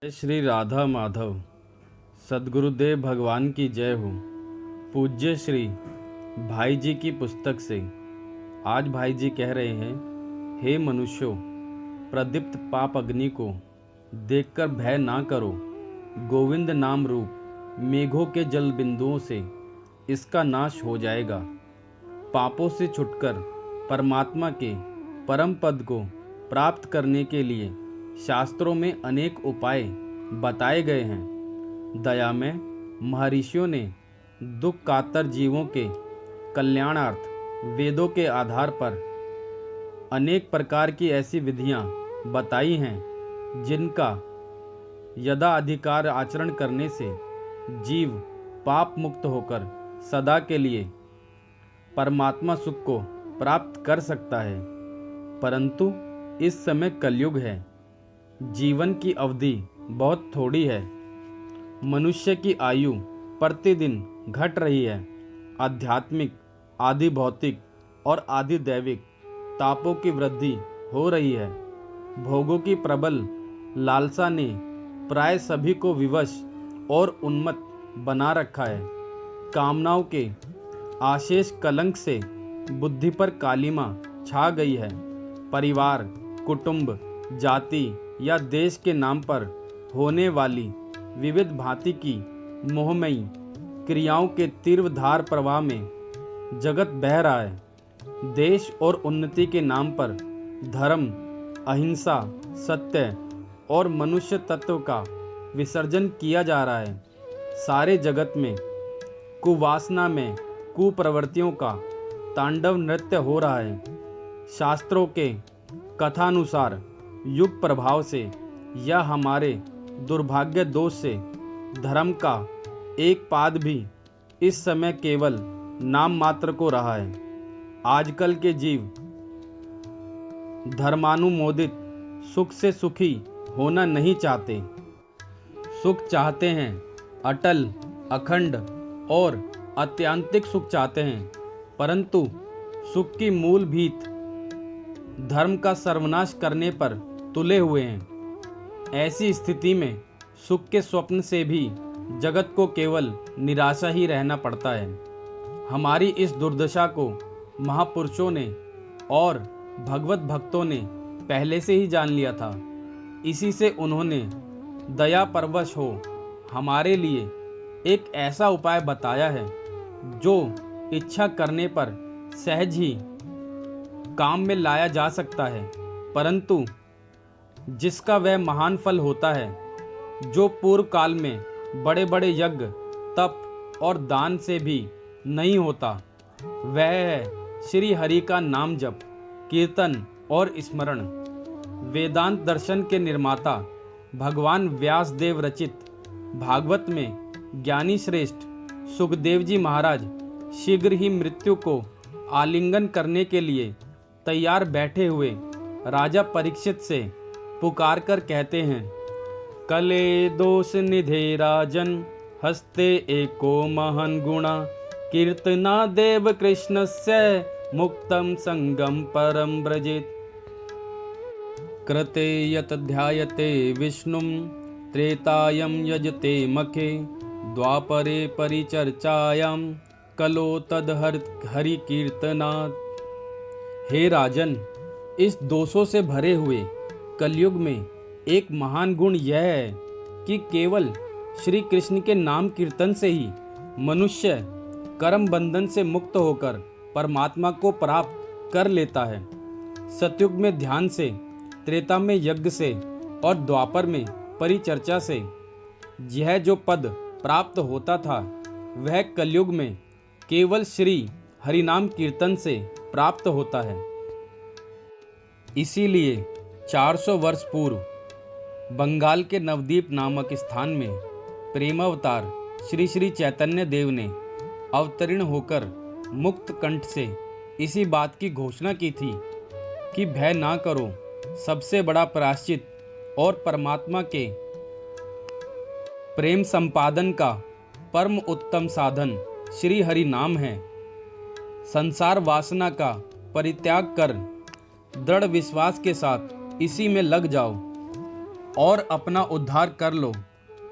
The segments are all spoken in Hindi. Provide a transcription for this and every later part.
जय श्री राधा माधव। सद्गुरुदेव भगवान की जय हो। पूज्य श्री भाई जी की पुस्तक से आज भाई जी कह रहे हैं, हे मनुष्यों, प्रदीप्त पाप अग्नि को देखकर भय ना करो। गोविंद नाम रूप मेघों के जल बिंदुओं से इसका नाश हो जाएगा। पापों से छुटकर परमात्मा के परम पद को प्राप्त करने के लिए शास्त्रों में अनेक उपाय बताए गए हैं। दया में महर्षियों ने दुख कातर जीवों के कल्याणार्थ वेदों के आधार पर अनेक प्रकार की ऐसी विधियां बताई हैं जिनका यदा अधिकार आचरण करने से जीव पाप मुक्त होकर सदा के लिए परमात्मा सुख को प्राप्त कर सकता है। परंतु इस समय कलयुग है, जीवन की अवधि बहुत थोड़ी है। मनुष्य की आयु प्रतिदिन घट रही है। आध्यात्मिक, आदि भौतिक और आदि दैविक तापों की वृद्धि हो रही है। भोगों की प्रबल लालसा ने प्राय सभी को विवश और उन्मत्त बना रखा है। कामनाओं के आशेष कलंक से बुद्धि पर कालिमा छा गई है। परिवार, कुटुंब, जाति या देश के नाम पर होने वाली विविध भांति की मोहमयी क्रियाओं के तीव्र धार प्रवाह में जगत बह रहा है। देश और उन्नति के नाम पर धर्म, अहिंसा, सत्य और मनुष्य तत्व का विसर्जन किया जा रहा है। सारे जगत में कुवासना में कुप्रवृत्तियों का तांडव नृत्य हो रहा है। शास्त्रों के कथानुसार युग प्रभाव से या हमारे दुर्भाग्य दोष से धर्म का एक पाद भी इस समय केवल नाम मात्र को रहा है। आजकल के जीव धर्मानुमोदित सुख से सुखी होना नहीं चाहते। सुख चाहते हैं, अटल, अखंड और आत्यंतिक सुख चाहते हैं। परंतु सुख की मूल भीत धर्म का सर्वनाश करने पर तुले हुए हैं। ऐसी स्थिति में सुख के स्वप्न से भी जगत को केवल निराशा ही रहना पड़ता है। हमारी इस दुर्दशा को महापुरुषों ने और भगवत भक्तों ने पहले से ही जान लिया था। इसी से उन्होंने दया परवश हो हमारे लिए एक ऐसा उपाय बताया है जो इच्छा करने पर सहज ही काम में लाया जा सकता है, परंतु जिसका वह महान फल होता है जो पूर्व काल में बड़े बड़े यज्ञ, तप और दान से भी नहीं होता। वह है श्री हरि का नाम जप, कीर्तन और स्मरण। वेदांत दर्शन के निर्माता भगवान व्यास देव रचित भागवत में ज्ञानी श्रेष्ठ सुखदेव जी महाराज शीघ्र ही मृत्यु को आलिंगन करने के लिए तैयार बैठे हुए राजा परीक्षित से पुकार कर कहते हैं, कले दोष निधे राजन, हस्ते एको महन गुणा, कीर्तना देव कृष्णस्य मुक्तम संगम परम ब्रजेत। कृते यत ध्यायते विष्णुम, त्रेतायम यजते मखे, द्वापरे परिचर्चायां, कलो तद हरि कीर्तनात्। हे राजन, इस दोषों से भरे हुए कलयुग में एक महान गुण यह है कि केवल श्री कृष्ण के नाम कीर्तन से ही मनुष्य कर्म बंधन से मुक्त होकर परमात्मा को प्राप्त कर लेता है। सतयुग में ध्यान से, त्रेता में यज्ञ से और द्वापर में परिचर्चा से यह जो पद प्राप्त होता था, वह कलयुग में केवल श्री हरिनाम कीर्तन से प्राप्त होता है। इसीलिए 400 वर्ष पूर्व बंगाल के नवद्वीप नामक स्थान में प्रेमावतार श्री श्री चैतन्य देव ने अवतरण होकर मुक्त कंठ से इसी बात की घोषणा की थी कि भय ना करो। सबसे बड़ा प्रायश्चित और परमात्मा के प्रेम संपादन का परम उत्तम साधन श्री हरि नाम है। संसार वासना का परित्याग कर दृढ़ विश्वास के साथ इसी में लग जाओ और अपना उद्धार कर लो।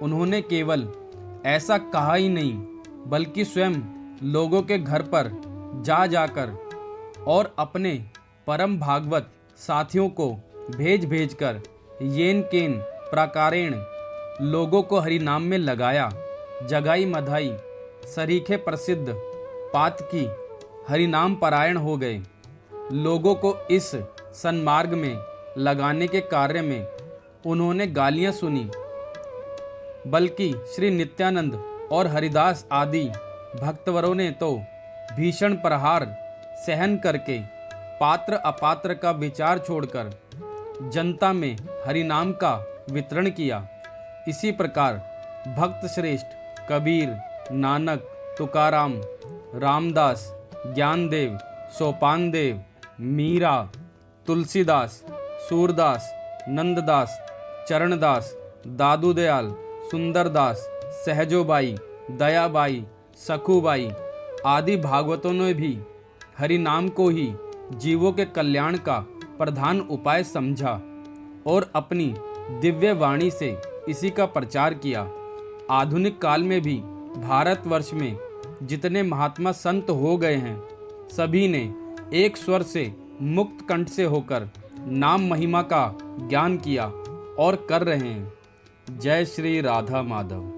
उन्होंने केवल ऐसा कहा ही नहीं, बल्कि स्वयं लोगों के घर पर जा जाकर और अपने परम भागवत साथियों को भेज भेजकर येन केन प्रकारेण लोगों को हरि नाम में लगाया। जगाई मधाई सरीखे प्रसिद्ध पातकी हरि नाम परायण हो गए। लोगों को इस सन्मार्ग में लगाने के कार्य में उन्होंने गालियां सुनी, बल्कि श्री नित्यानंद और हरिदास आदि भक्तवरों ने तो भीषण प्रहार सहन करके पात्र अपात्र का विचार छोड़कर जनता में हरिनाम का वितरण किया। इसी प्रकार भक्त श्रेष्ठ कबीर, नानक, तुकाराम, रामदास, ज्ञानदेव, सोपानदेव, मीरा, तुलसीदास, सूरदास, नंददास, चरणदास, दादूदयाल, सुंदरदास, सहजोबाई, दयाबाई, सखुबाई आदि भागवतों ने भी हरि नाम को ही जीवों के कल्याण का प्रधान उपाय समझा और अपनी दिव्य वाणी से इसी का प्रचार किया। आधुनिक काल में भी भारतवर्ष में जितने महात्मा संत हो गए हैं, सभी ने एक स्वर से मुक्त कंठ से होकर नाम महिमा का ज्ञान किया और कर रहे हैं। जय श्री राधा माधव।